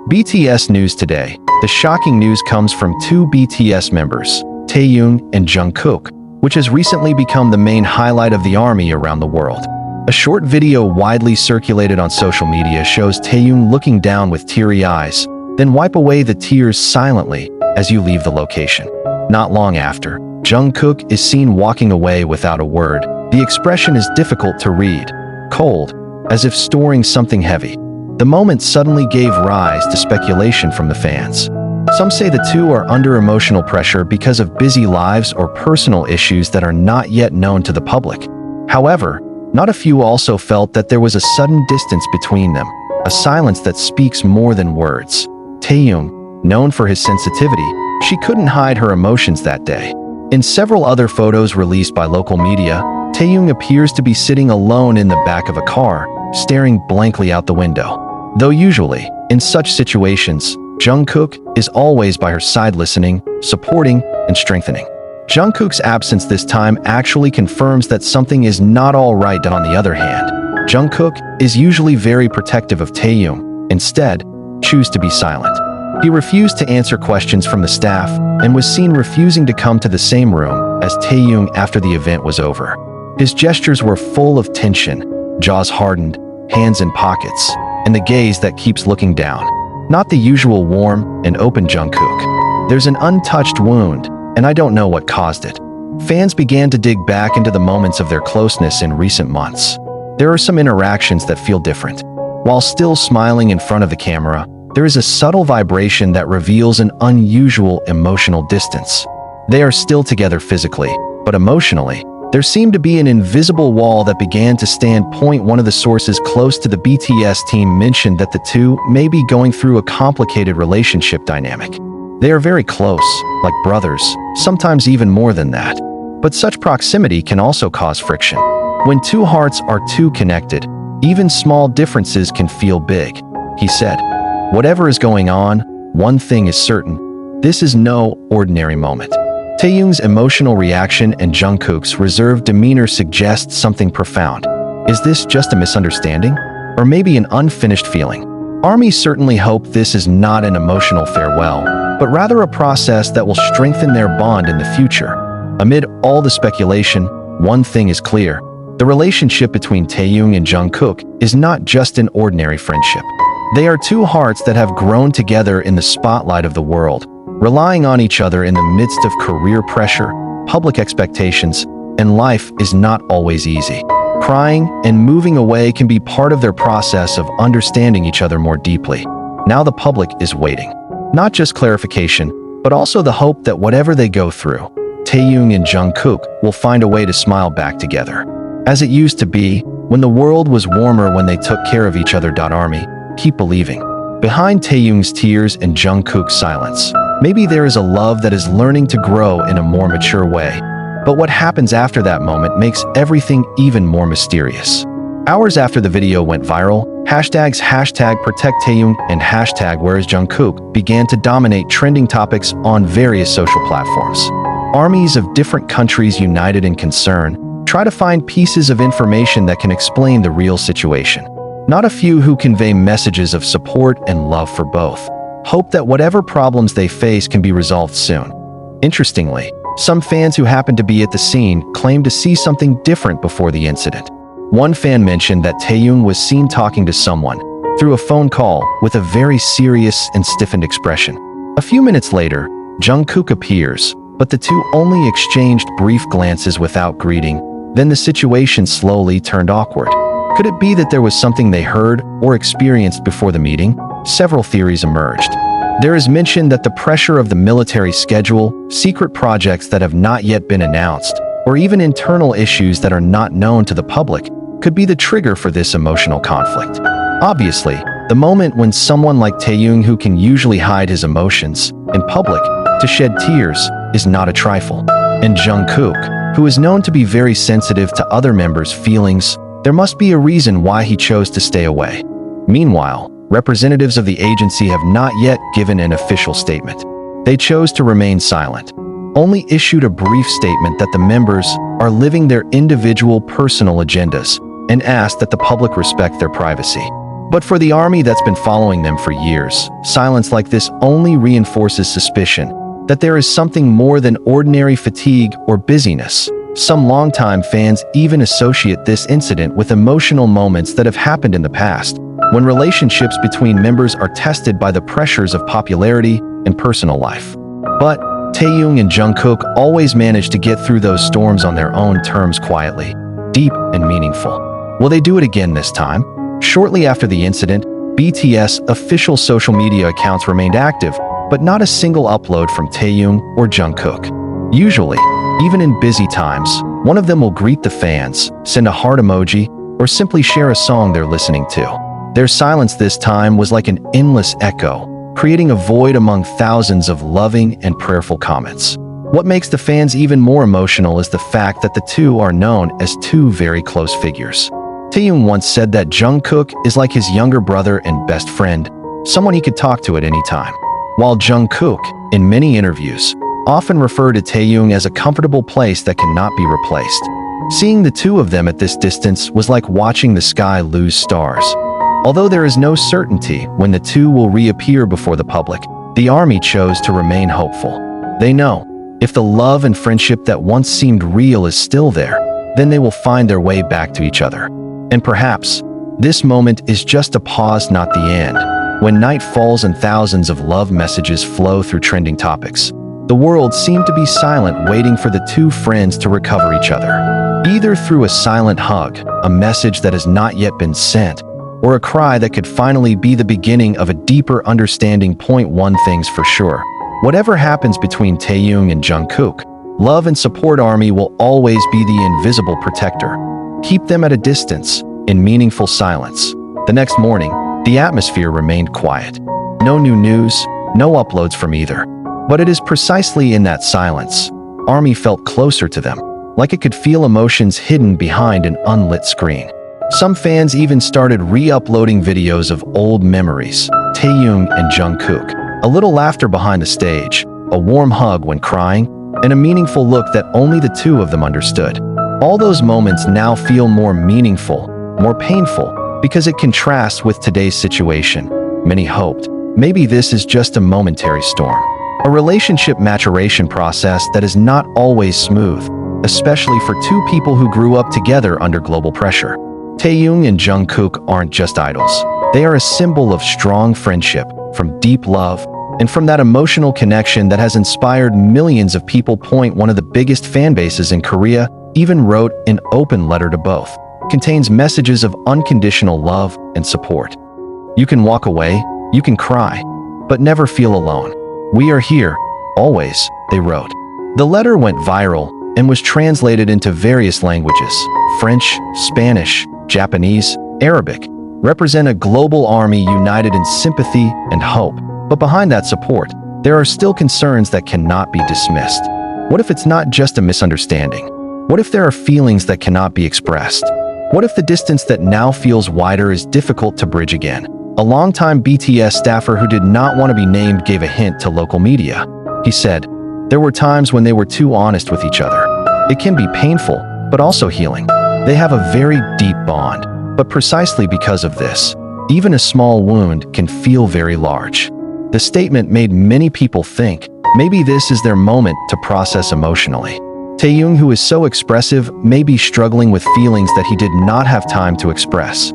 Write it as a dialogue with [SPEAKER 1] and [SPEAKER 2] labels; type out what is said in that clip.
[SPEAKER 1] BTS news today. The shocking news comes from two BTS members, Taehyung and Jungkook, which has recently become the main highlight of the ARMY around the world. A short video widely circulated on social media shows Taehyung looking down with teary eyes, then wipe away the tears silently as you leave the location. Not long after, Jungkook is seen walking away without a word. The expression is difficult to read, cold, as if storing something heavy. The moment suddenly gave rise to speculation from the fans. Some say the two are under emotional pressure because of busy lives or personal issues that are not yet known to the public. However, not a few also felt that there was a sudden distance between them, a silence that speaks more than words. Taehyung, known for his sensitivity, she couldn't hide her emotions that day. In several other photos released by local media, Taehyung appears to be sitting alone in the back of a car, staring blankly out the window. Though usually, in such situations, Jungkook is always by her side listening, supporting, and strengthening. Jungkook's absence this time actually confirms that something is not all right. On the other hand, Jungkook is usually very protective of Taehyung, instead, choose to be silent. He refused to answer questions from the staff and was seen refusing to come to the same room as Taehyung after the event was over. His gestures were full of tension, jaws hardened, hands in pockets, and the gaze that keeps looking down. Not the usual warm and open Jungkook. There's an untouched wound, and I don't know what caused it. Fans began to dig back into the moments of their closeness in recent months. There are some interactions that feel different. While still smiling in front of the camera, there is a subtle vibration that reveals an unusual emotional distance. They are still together physically, but emotionally, there seemed to be an invisible wall that began to stand. One of the sources close to the BTS team mentioned that the two may be going through a complicated relationship dynamic. They are very close, like brothers, sometimes even more than that. But such proximity can also cause friction. When two hearts are too connected, even small differences can feel big, he said. Whatever is going on, one thing is certain: this is no ordinary moment. Taehyung's emotional reaction and Jungkook's reserved demeanor suggest something profound. Is this just a misunderstanding? Or maybe an unfinished feeling? ARMY certainly hope this is not an emotional farewell, but rather a process that will strengthen their bond in the future. Amid all the speculation, one thing is clear: the relationship between Taehyung and Jungkook is not just an ordinary friendship. They are two hearts that have grown together in the spotlight of the world, relying on each other in the midst of career pressure, public expectations, and life is not always easy. Crying and moving away can be part of their process of understanding each other more deeply. Now the public is waiting. Not just clarification, but also the hope that whatever they go through, Taehyung and Jungkook will find a way to smile back together. As it used to be, when the world was warmer when they took care of each other. ARMY, keep believing. Behind Taehyung's tears and Jungkook's silence, maybe there is a love that is learning to grow in a more mature way. But what happens after that moment makes everything even more mysterious. Hours after the video went viral, hashtags #ProtectTaehyung and #WhereIsJungkook began to dominate trending topics on various social platforms. Armies of different countries united in concern try to find pieces of information that can explain the real situation. Not a few who convey messages of support and love for both. Hope that whatever problems they face can be resolved soon. Interestingly, some fans who happened to be at the scene claimed to see something different before the incident. One fan mentioned that Taehyung was seen talking to someone through a phone call with a very serious and stiffened expression. A few minutes later, Jungkook appears, but the two only exchanged brief glances without greeting. Then the situation slowly turned awkward. Could it be that there was something they heard or experienced before the meeting? Several theories emerged. There is mention that the pressure of the military schedule, secret projects that have not yet been announced, or even internal issues that are not known to the public could be the trigger for this emotional conflict. Obviously, the moment when someone like Taehyung, who can usually hide his emotions in public, to shed tears is not a trifle. And Jungkook, who is known to be very sensitive to other members' feelings, there must be a reason why he chose to stay away. Meanwhile, representatives of the agency have not yet given an official statement. They chose to remain silent, only issued a brief statement that the members are living their individual personal agendas and asked that the public respect their privacy. But for the army that's been following them for years, silence like this only reinforces suspicion that there is something more than ordinary fatigue or busyness. Some longtime fans even associate this incident with emotional moments that have happened in the past, when relationships between members are tested by the pressures of popularity and personal life. But Taehyung and Jungkook always manage to get through those storms on their own terms quietly, deep and meaningful. Will they do it again this time? Shortly after the incident, BTS official social media accounts remained active, but not a single upload from Taehyung or Jungkook. Usually, even in busy times, one of them will greet the fans, send a heart emoji, or simply share a song they're listening to. Their silence this time was like an endless echo, creating a void among thousands of loving and prayerful comments. What makes the fans even more emotional is the fact that the two are known as two very close figures. Taehyung once said that Jungkook is like his younger brother and best friend, someone he could talk to at any time. While Jungkook, in many interviews, often referred to Taehyung as a comfortable place that cannot be replaced. Seeing the two of them at this distance was like watching the sky lose stars. Although there is no certainty when the two will reappear before the public, the army chose to remain hopeful. They know, if the love and friendship that once seemed real is still there, then they will find their way back to each other. And perhaps, this moment is just a pause, not the end. When night falls and thousands of love messages flow through trending topics, the world seemed to be silent, waiting for the two friends to recover each other. Either through a silent hug, a message that has not yet been sent, or a cry that could finally be the beginning of a deeper understanding. One thing's for sure. Whatever happens between Taehyung and Jungkook, love and support army will always be the invisible protector. Keep them at a distance, in meaningful silence. The next morning, the atmosphere remained quiet. No new news, no uploads from either. But it is precisely in that silence, army felt closer to them, like it could feel emotions hidden behind an unlit screen. Some fans even started re-uploading videos of old memories, Taehyung and Jungkook, a little laughter behind the stage, a warm hug when crying, and a meaningful look that only the two of them understood. All those moments now feel more meaningful, more painful, because it contrasts with today's situation. Many hoped, maybe this is just a momentary storm. A relationship maturation process that is not always smooth, especially for two people who grew up together under global pressure. Taehyung and Jungkook aren't just idols. They are a symbol of strong friendship, from deep love, and from that emotional connection that has inspired millions of people. One of the biggest fan bases in Korea even wrote an open letter to both. Contains messages of unconditional love and support. You can walk away, you can cry, but never feel alone. We are here, always, they wrote. The letter went viral and was translated into various languages: French, Spanish, Japanese, Arabic, represent a global army united in sympathy and hope. But behind that support, there are still concerns that cannot be dismissed. What if it's not just a misunderstanding? What if there are feelings that cannot be expressed? What if the distance that now feels wider is difficult to bridge again? A longtime BTS staffer who did not want to be named gave a hint to local media. He said, "There were times when they were too honest with each other. It can be painful, but also healing. They have a very deep bond. But precisely because of this, even a small wound can feel very large." The statement made many people think, maybe this is their moment to process emotionally. Taehyung, who is so expressive, may be struggling with feelings that he did not have time to express.